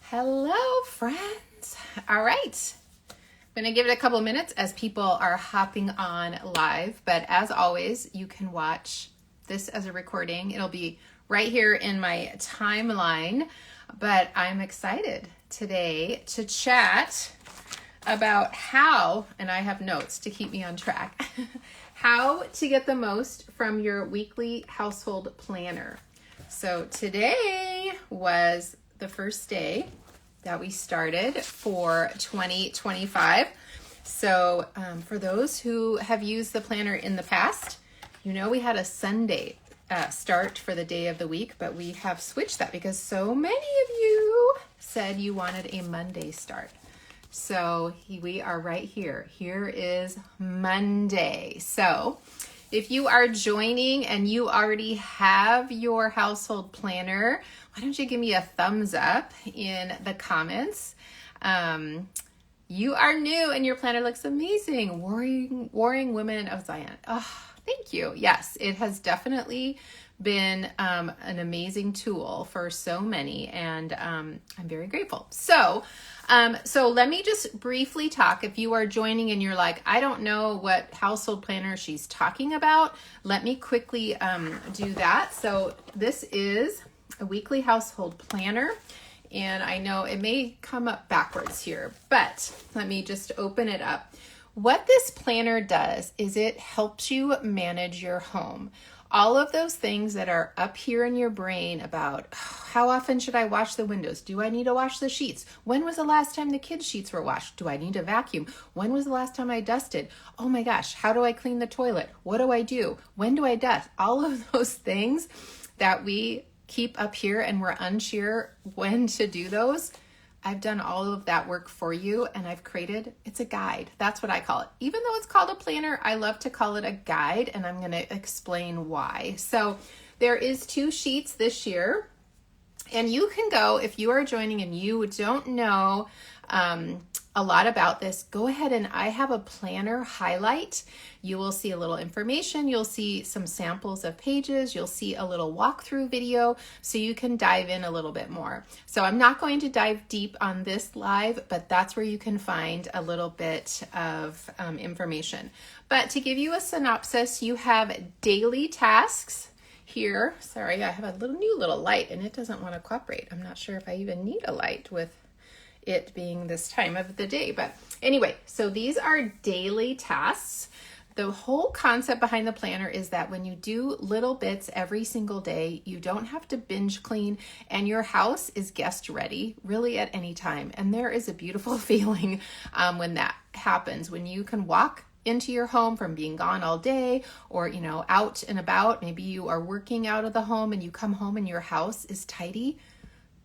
Hello, friends. All right. I'm going to give it a couple minutes as people are hopping on live. But as always, you can watch this as a recording. It'll be right here in my timeline. But I'm excited today to chat about how, and I have notes to keep me on track, how to get the most from your weekly household planner. So today was the first day that we started for 2025. So for those who have used the planner in the past, you know we had a Sunday start for the day of the week, but we have switched that because so many of you said you wanted a Monday start. So we are right here. Here is Monday. So if you are joining and you already have your household planner, why don't you give me a thumbs up in the comments? You are new and your planner looks amazing. Warring Women of Zion. Oh, thank you. Yes, it has definitely been an amazing tool for so many, and I'm very grateful. So let me just briefly talk. If you are joining and you're like, I don't know what household planner she's talking about, let me quickly do that. So this is a weekly household planner, and I know it may come up backwards here, but let me just open it up. What this planner does is it helps you manage your home. All of those things that are up here in your brain about how often should I wash the windows? Do I need to wash the sheets? When was the last time the kids' sheets were washed? Do I need to vacuum? When was the last time I dusted? Oh my gosh, how do I clean the toilet? What do I do? When do I dust? All of those things that we keep up here and we're unsure when to do those. I've done all of that work for you, and I've created, it's a guide. That's what I call it. Even though it's called a planner, I love to call it a guide, and I'm going to explain why. So there is 2 sheets this year, and you can go, if you are joining and you don't know a lot about this, go ahead and I have a planner highlight. You will see a little information. You'll see some samples of pages. You'll see a little walkthrough video so you can dive in a little bit more. So I'm not going to dive deep on this live, but that's where you can find a little bit of information. But to give you a synopsis, you have daily tasks here. Sorry, I have a new little light and it doesn't want to cooperate. I'm not sure if I even need a light with it being this time of the day. But anyway, so these are daily tasks. The whole concept behind the planner is that when you do little bits every single day, you don't have to binge clean, and your house is guest ready really at any time. And there is a beautiful feeling when that happens, when you can walk into your home from being gone all day, or out and about. Maybe you are working out of the home and you come home and your house is tidy.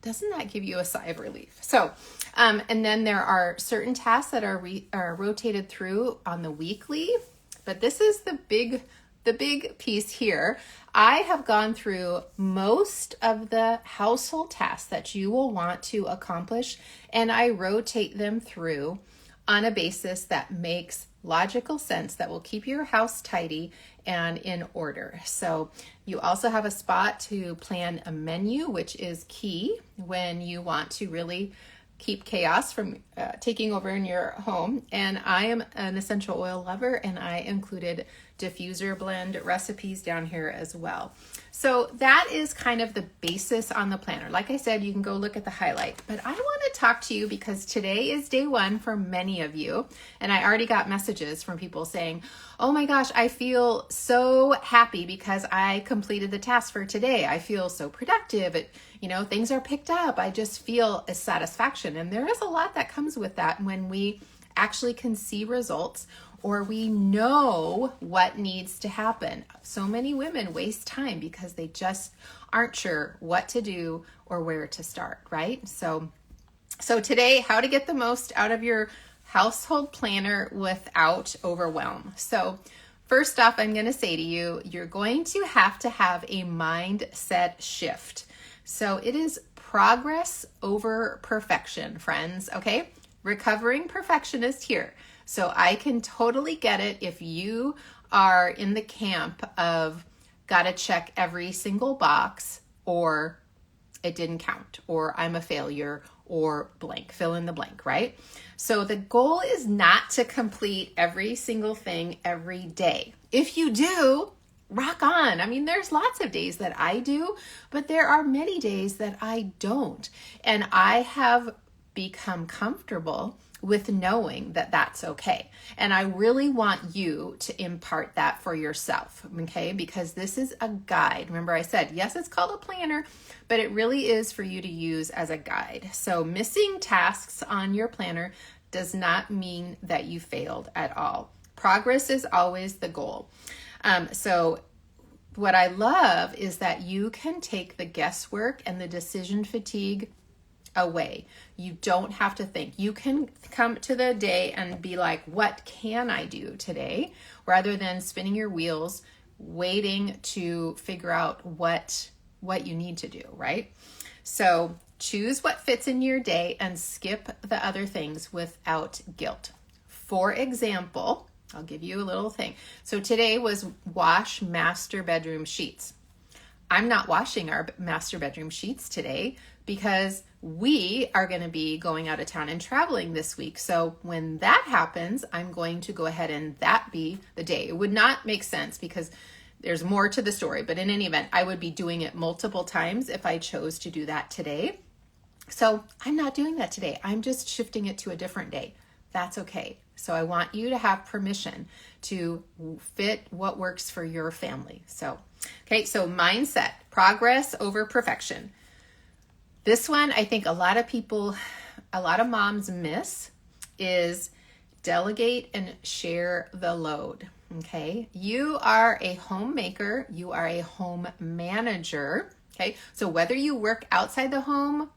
Doesn't that give you a sigh of relief? So, and then there are certain tasks that are rotated through on the weekly, but this is the big piece here. I have gone through most of the household tasks that you will want to accomplish, and I rotate them through on a basis that makes logical sense, that will keep your house tidy and in order. So you also have a spot to plan a menu, which is key when you want to really keep chaos from taking over in your home. And I am an essential oil lover, and I included diffuser blend recipes down here as well. So that is kind of the basis on the planner. Like I said, you can go look at the highlight, but I want to talk to you because today is day 1 for many of you. And I already got messages from people saying, oh my gosh, I feel so happy because I completed the task for today. I feel so productive. Things are picked up. I just feel a satisfaction. And there is a lot that comes with that when we actually can see results, or we know what needs to happen. So many women waste time because they just aren't sure what to do or where to start, right? So today, how to get the most out of your household planner without overwhelm. So first off, I'm going to say to you, you're going to have a mindset shift. So it is progress over perfection, friends, okay? Recovering perfectionist here. So I can totally get it if you are in the camp of gotta check every single box, or it didn't count, or I'm a failure, or blank, fill in the blank, right? So the goal is not to complete every single thing every day. If you do, rock on. I mean, there's lots of days that I do, but there are many days that I don't. And I have become comfortable with knowing that that's okay. And I really want you to impart that for yourself, okay? Because this is a guide. Remember I said, yes, it's called a planner, but it really is for you to use as a guide. So missing tasks on your planner does not mean that you failed at all. Progress is always the goal. So what I love is that you can take the guesswork and the decision fatigue away. You don't have to think. You can come to the day and be like, what can I do today? Rather than spinning your wheels, waiting to figure out what you need to do, right? So choose what fits in your day and skip the other things without guilt. For example, I'll give you a little thing. So today was wash master bedroom sheets. I'm not washing our master bedroom sheets today because we are going to be going out of town and traveling this week. So when that happens, I'm going to go ahead and that be the day. It would not make sense because there's more to the story, but in any event, I would be doing it multiple times if I chose to do that today. So I'm not doing that today. I'm just shifting it to a different day. That's okay. So I want you to have permission to fit what works for your family. So mindset, progress over perfection. This one, I think a lot of moms miss is delegate and share the load. Okay. You are a homemaker. You are a home manager. Okay. So whether you work outside the home,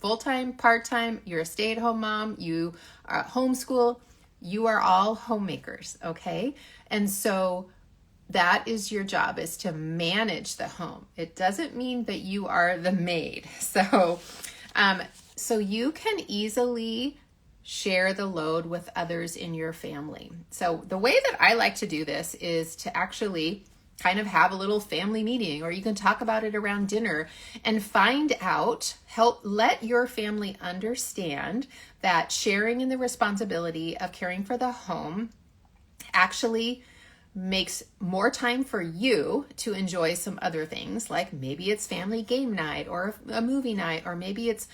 full-time, part-time, you're a stay-at-home mom, you are homeschool, you are all homemakers. Okay. And so that is your job, is to manage the home. It doesn't mean that you are the maid. So you can easily share the load with others in your family. So the way that I like to do this is to actually kind of have a little family meeting, or you can talk about it around dinner and let your family understand that sharing in the responsibility of caring for the home actually makes more time for you to enjoy some other things, like maybe it's family game night or a movie night, or maybe it's,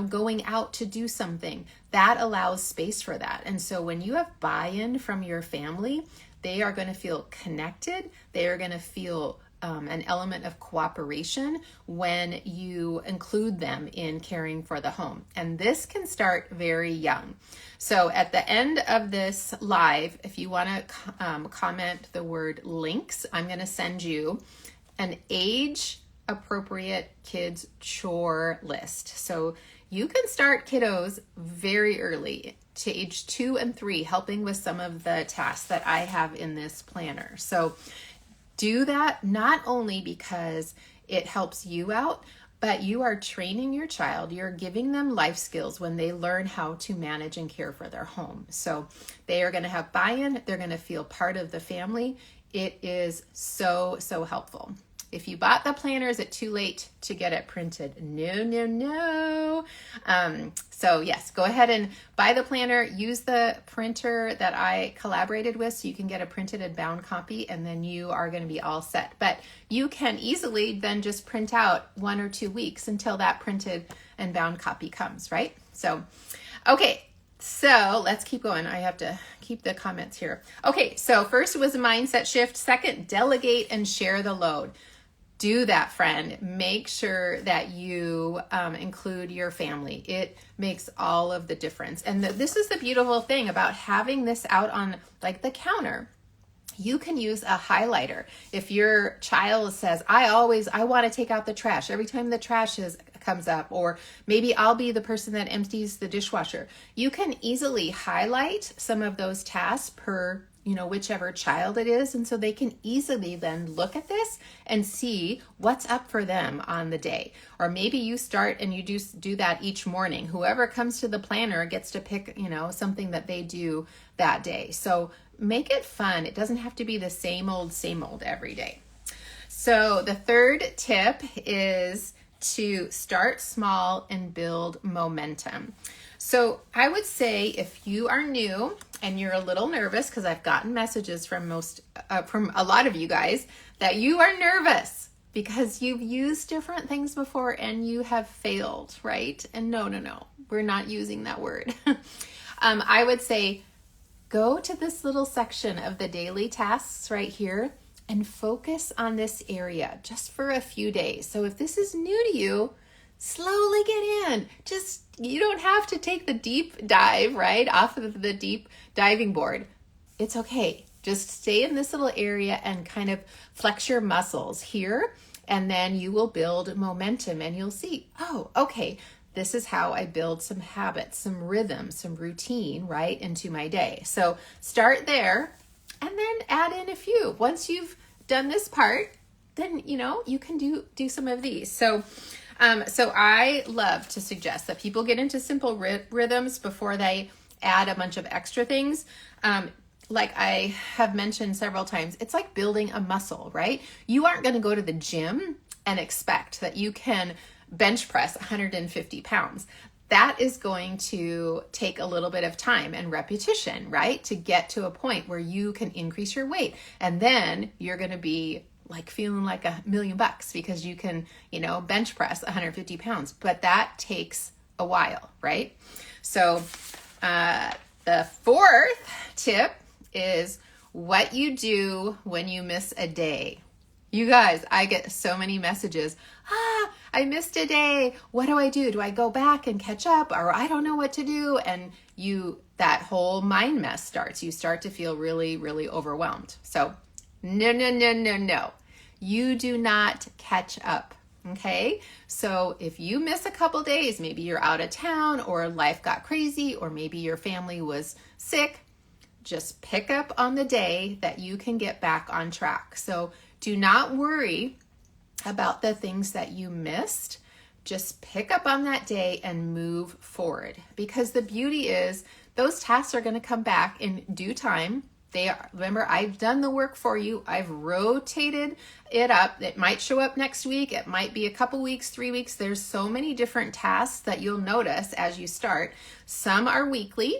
going out to do something. That allows space for that. And so when you have buy-in from your family, they are going to feel connected. They are going to feel an element of cooperation when you include them in caring for the home. And this can start very young. So at the end of this live, if you want to comment the word links, I'm going to send you an age appropriate kids chore list. So you can start kiddos very early to age 2 and 3, helping with some of the tasks that I have in this planner. So do that not only because it helps you out, but you are training your child. You're giving them life skills when they learn how to manage and care for their home. So they are going to have buy-in. They're going to feel part of the family. It is so, so helpful. If you bought the planner, is it too late to get it printed? No. So yes, go ahead and buy the planner. Use the printer that I collaborated with so you can get a printed and bound copy, and then you are going to be all set. But you can easily then just print out 1 or 2 weeks until that printed and bound copy comes, right? So, okay. So let's keep going. I have to keep the comments here. Okay, so first was a mindset shift. Second, delegate and share the load. Do that, friend. Make sure that you include your family. It makes all of the difference. And this is the beautiful thing about having this out on like the counter. You can use a highlighter. If your child says, I want to take out the trash every time the trash comes up, or maybe I'll be the person that empties the dishwasher. You can easily highlight some of those tasks per whichever child it is. And so they can easily then look at this and see what's up for them on the day. Or maybe you start and you do that each morning. Whoever comes to the planner gets to pick, something that they do that day. So make it fun. It doesn't have to be the same old every day. So the third tip is to start small and build momentum. So I would say if you are new and you're a little nervous, because I've gotten messages from a lot of you guys that you are nervous because you've used different things before and you have failed, right? And no, we're not using that word. I would say go to this little section of the daily tasks right here and focus on this area just for a few days. So if this is new to you, slowly get in. You don't have to take the deep dive, right, off of the deep diving board. It's okay. Just stay in this little area and kind of flex your muscles here, and then you will build momentum and you'll see, oh, okay, this is how I build some habits, some rhythm, some routine, right, into my day. So start there and then add in a few. Once you've done this part, then, you can do some of these. So I love to suggest that people get into simple rhythms before they add a bunch of extra things. Like I have mentioned several times, it's like building a muscle, right? You aren't going to go to the gym and expect that you can bench press 150 pounds. That is going to take a little bit of time and repetition, right? To get to a point where you can increase your weight. And then you're going to be like feeling like $1 million because you can, bench press 150 pounds, but that takes a while, right? So the fourth tip is what you do when you miss a day. You guys, I get so many messages. I missed a day. What do I do? Do I go back and catch up? Or I don't know what to do. And that whole mind mess starts. You start to feel really, really overwhelmed. So no. You do not catch up. Okay. So if you miss a couple days, maybe you're out of town or life got crazy, or maybe your family was sick, just pick up on the day that you can get back on track. So do not worry about the things that you missed. Just pick up on that day and move forward, because the beauty is those tasks are going to come back in due time. Remember, I've done the work for you. I've rotated it up. It might show up next week. It might be a couple weeks, 3 weeks. There's so many different tasks that you'll notice as you start. Some are weekly.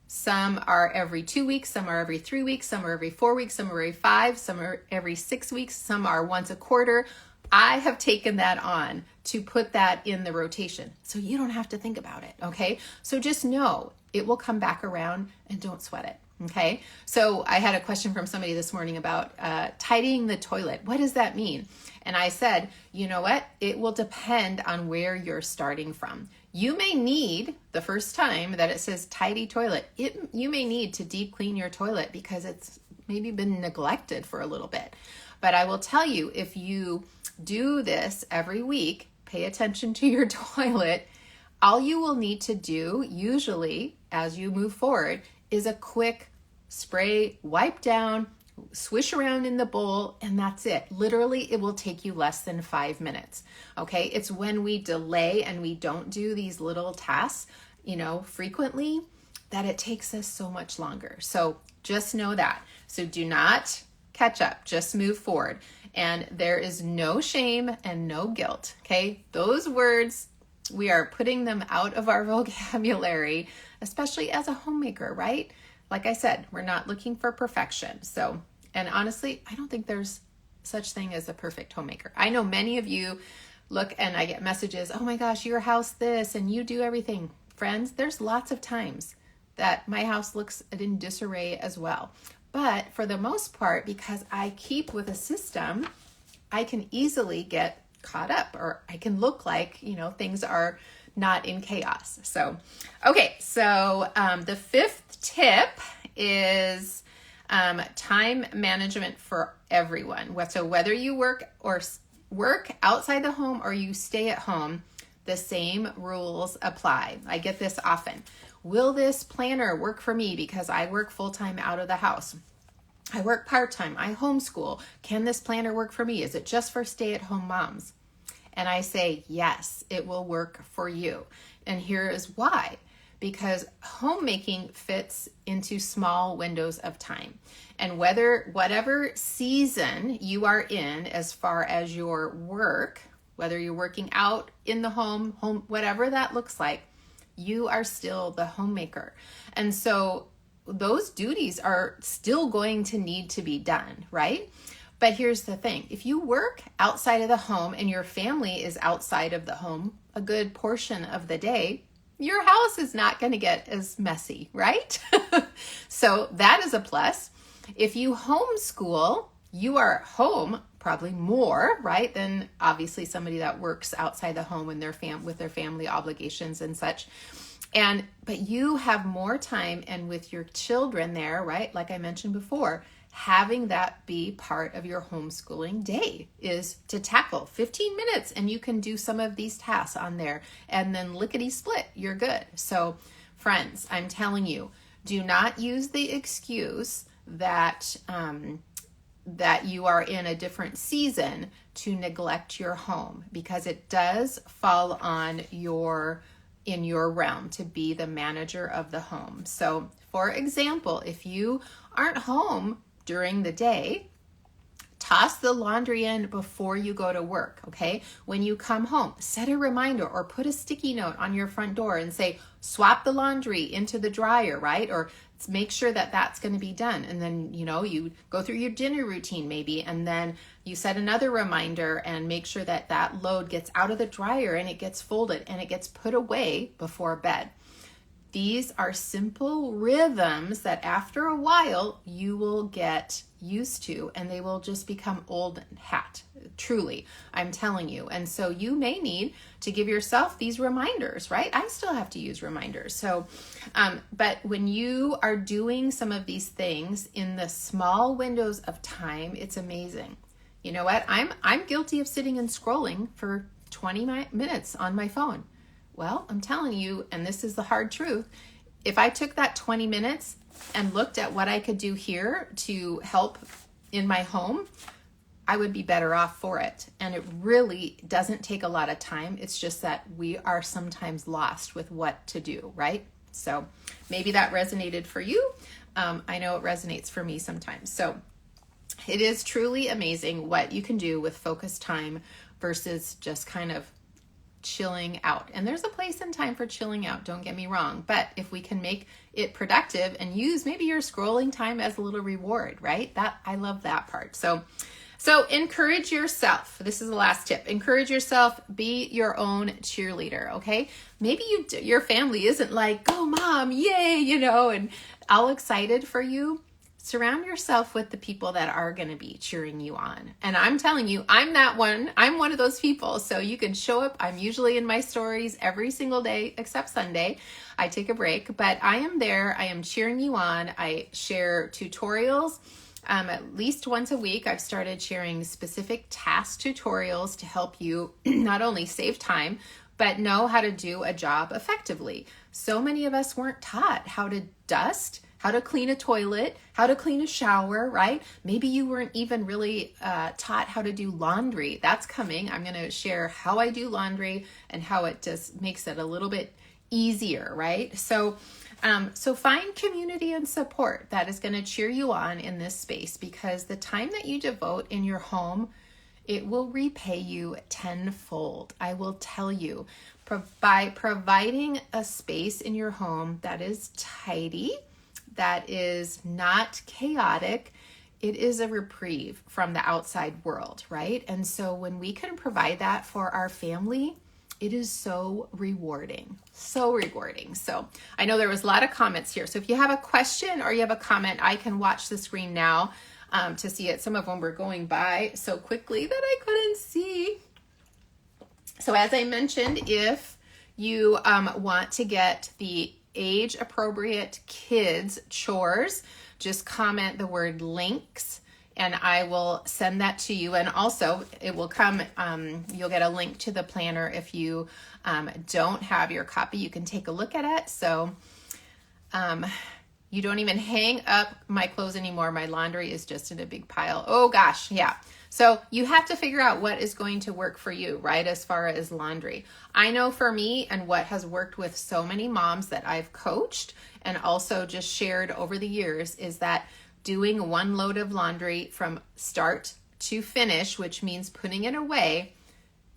Some are every 2 weeks. Some are every 3 weeks. Some are every 4 weeks. Some are every 5. Some are every 6 weeks. Some are once a quarter. I have taken that on to put that in the rotation so you don't have to think about it, okay? So just know it will come back around and don't sweat it. Okay, so I had a question from somebody this morning about tidying the toilet. What does that mean? And I said, you know what? It will depend on where you're starting from. You may need, the first time that it says tidy toilet, you may need to deep clean your toilet because it's maybe been neglected for a little bit. But I will tell you, if you do this every week, pay attention to your toilet, all you will need to do usually as you move forward is a quick spray, wipe down, swish around in the bowl, and that's it. Literally, it will take you less than 5 minutes. Okay, it's when we delay and we don't do these little tasks, frequently, that it takes us so much longer. So just know that. So do not catch up, just move forward. And there is no shame and no guilt. Okay, those words, we are putting them out of our vocabulary, especially as a homemaker, right? Like I said, we're not looking for perfection. So, and honestly, I don't think there's such thing as a perfect homemaker. I know many of you look and I get messages, oh my gosh, your house this, and you do everything. Friends, there's lots of times that my house looks in disarray as well. But for the most part, because I keep with a system, I can easily get caught up, or I can look like, things are not in chaos. So, okay. So, the fifth tip is, time management for everyone. So whether you work outside the home or you stay at home, the same rules apply. I get this often. Will this planner work for me because I work full-time out of the house? I work part-time. I homeschool. Can this planner work for me? Is it just for stay-at-home moms? And I say, yes, it will work for you. And here is why. Because homemaking fits into small windows of time. And whatever season you are in as far as your work, whether you're working out in the home, whatever that looks like, you are still the homemaker. And so those duties are still going to need to be done, right? But here's the thing. If you work outside of the home and your family is outside of the home a good portion of the day, your house is not going to get as messy, right? So that is a plus. If you homeschool, you are home probably more, right, than obviously somebody that works outside the home and with their family obligations and such. But you have more time, and with your children there, right, like I mentioned before, having that be part of your homeschooling day is to tackle 15 minutes and you can do some of these tasks on there, and then lickety split, you're good. So friends, I'm telling you, do not use the excuse that you are in a different season to neglect your home, because it does fall on in your realm to be the manager of the home. So for example, if you aren't home during the day, toss the laundry in before you go to work, okay? When you come home, set a reminder or put a sticky note on your front door and say, swap the laundry into the dryer, right? Or make sure that that's going to be done. And then, you go through your dinner routine maybe, and then you set another reminder and make sure that that load gets out of the dryer and it gets folded and it gets put away before bed. These are simple rhythms that after a while you will get used to, and they will just become old hat. Truly, I'm telling you. And so you may need to give yourself these reminders, right? I still have to use reminders. So, but when you are doing some of these things in the small windows of time, it's amazing. You know what? I'm guilty of sitting and scrolling for 20 minutes on my phone. Well, I'm telling you, and this is the hard truth, if I took that 20 minutes and looked at what I could do here to help in my home, I would be better off for it. And it really doesn't take a lot of time. It's just that we are sometimes lost with what to do, right? So maybe that resonated for you. I know it resonates for me sometimes. So it is truly amazing what you can do with focused time versus just kind of chilling out. And there's a place and time for chilling out, don't get me wrong, but if we can make it productive and use maybe your scrolling time as a little reward, right? I love that part. So encourage yourself. This is the last tip. Encourage yourself, be your own cheerleader, okay? Maybe your family isn't like, go mom, yay, and all excited for you. Surround yourself with the people that are going to be cheering you on. And I'm telling you, I'm that one. I'm one of those people. So you can show up. I'm usually in my stories every single day except Sunday. I take a break, but I am there. I am cheering you on. I share tutorials at least once a week. I've started sharing specific task tutorials to help you not only save time, but know how to do a job effectively. So many of us weren't taught how to dust, how to clean a toilet, how to clean a shower, right? Maybe you weren't even really taught how to do laundry. That's coming. I'm going to share how I do laundry and how it just makes it a little bit easier, right? So find community and support that is going to cheer you on in this space, because the time that you devote in your home, it will repay you tenfold. I will tell you, by providing a space in your home that is tidy, that is not chaotic, it is a reprieve from the outside world, right? And so when we can provide that for our family, it is so rewarding, so rewarding. So I know there was a lot of comments here. So if you have a question or you have a comment, I can watch the screen now to see it. Some of them were going by so quickly that I couldn't see. So as I mentioned, if you want to get the age-appropriate kids chores, just comment the word links and I will send that to you. And also it will come, you'll get a link to the planner. If you don't have your copy, you can take a look at it. So you don't even hang up my clothes anymore. My laundry is just in a big pile. Oh gosh, yeah. So you have to figure out what is going to work for you, right? As far as laundry. I know for me, and what has worked with so many moms that I've coached and also just shared over the years, is that doing one load of laundry from start to finish, which means putting it away,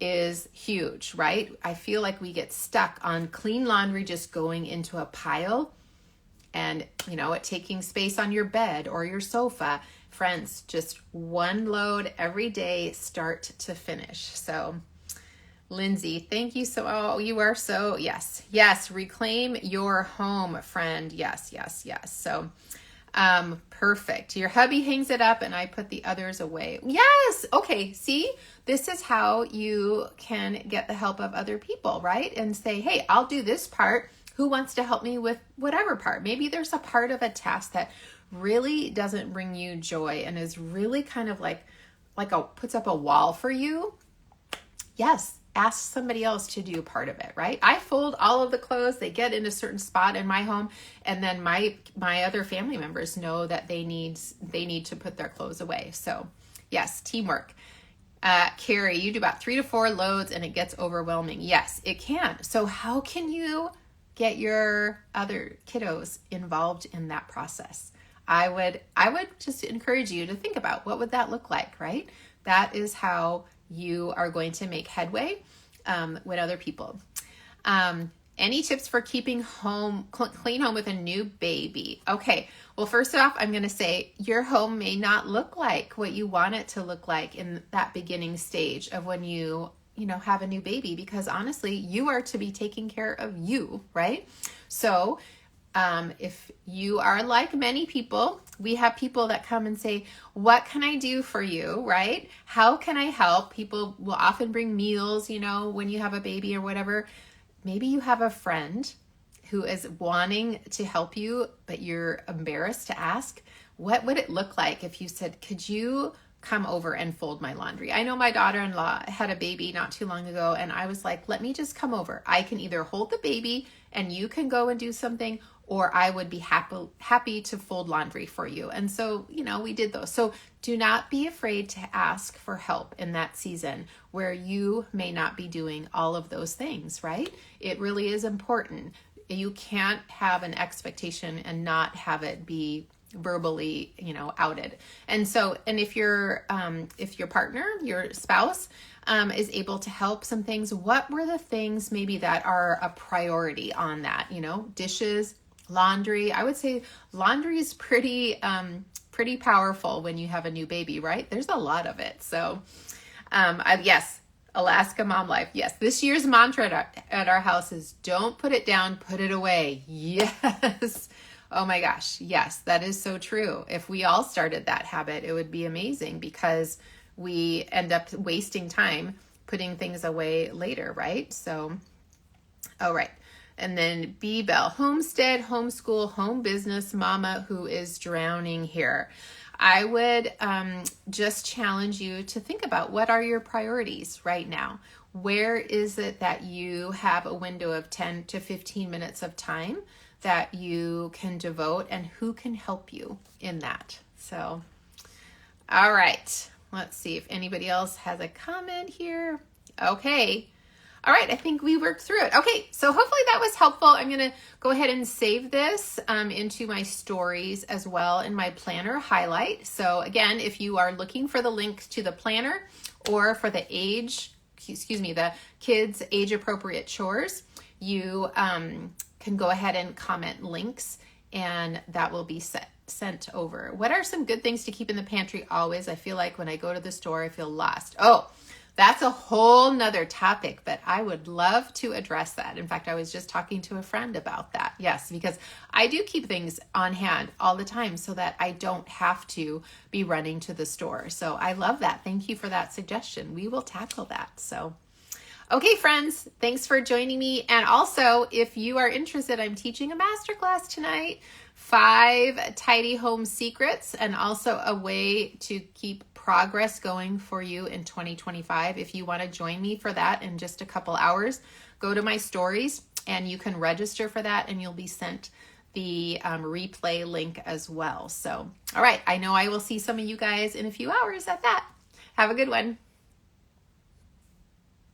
is huge, right? I feel like we get stuck on clean laundry just going into a pile and, it taking space on your bed or your sofa. Friends, just one load every day, start to finish. So Lindsay, thank you you are so, yes, reclaim your home, friend. Yes. So, perfect. Your hubby hangs it up and I put the others away. Yes. Okay. See, this is how you can get the help of other people, right? And say, hey, I'll do this part. Who wants to help me with whatever part? Maybe there's a part of a task that really doesn't bring you joy and is really kind of puts up a wall for you. Yes. Ask somebody else to do part of it, right? I fold all of the clothes. They get in a certain spot in my home. And then my other family members know that they need to put their clothes away. So yes, teamwork. Carrie, you do about 3 to 4 loads and it gets overwhelming. Yes, it can. So how can you get your other kiddos involved in that process? I would just encourage you to think about what would that look like, right? That is how you are going to make headway with other people. Any tips for keeping clean home with a new baby? Okay, well, first off, I'm going to say your home may not look like what you want it to look like in that beginning stage of when you have a new baby, because honestly, you are to be taking care of you, right? So if you are like many people, we have people that come and say, what can I do for you, right? How can I help? People will often bring meals, when you have a baby or whatever. Maybe you have a friend who is wanting to help you, but you're embarrassed to ask. What would it look like if you said, could you come over and fold my laundry? I know my daughter-in-law had a baby not too long ago, and I was like, let me just come over. I can either hold the baby and you can go and do something, or I would be happy to fold laundry for you. And so, we did those. So do not be afraid to ask for help in that season where you may not be doing all of those things, right? It really is important. You can't have an expectation and not have it be verbally, outed. And so, and if your partner, your spouse, is able to help some things, what were the things maybe that are a priority on that, dishes, laundry? I would say laundry is pretty powerful when you have a new baby, right? There's a lot of it. So, yes, Alaska Mom Life. Yes, this year's mantra at our house is don't put it down, put it away. Yes. Oh my gosh. Yes, that is so true. If we all started that habit, it would be amazing, because we end up wasting time putting things away later, right? So, all right. And then B Bell, homestead, homeschool, home business, mama who is drowning here. I would just challenge you to think about, what are your priorities right now? Where is it that you have a window of 10 to 15 minutes of time that you can devote, and who can help you in that? So, all right. Let's see if anybody else has a comment here. Okay. All right, I think we worked through it. Okay, so hopefully that was helpful. I'm going to go ahead and save this into my stories as well in my planner highlight. So again, if you are looking for the link to the planner or for the kids age appropriate chores, you can go ahead and comment links, and that will be sent over. What are some good things to keep in the pantry always? I feel like when I go to the store, I feel lost. Oh, that's a whole nother topic, but I would love to address that. In fact, I was just talking to a friend about that. Yes, because I do keep things on hand all the time so that I don't have to be running to the store. So I love that. Thank you for that suggestion. We will tackle that. So, okay, friends, thanks for joining me. And also, if you are interested, I'm teaching a masterclass tonight, 5 tidy home secrets, and also a way to keep progress going for you in 2025. If you want to join me for that in just a couple hours, go to my stories and you can register for that, and you'll be sent the replay link as well. So, all right, I know I will see some of you guys in a few hours at that. Have a good one.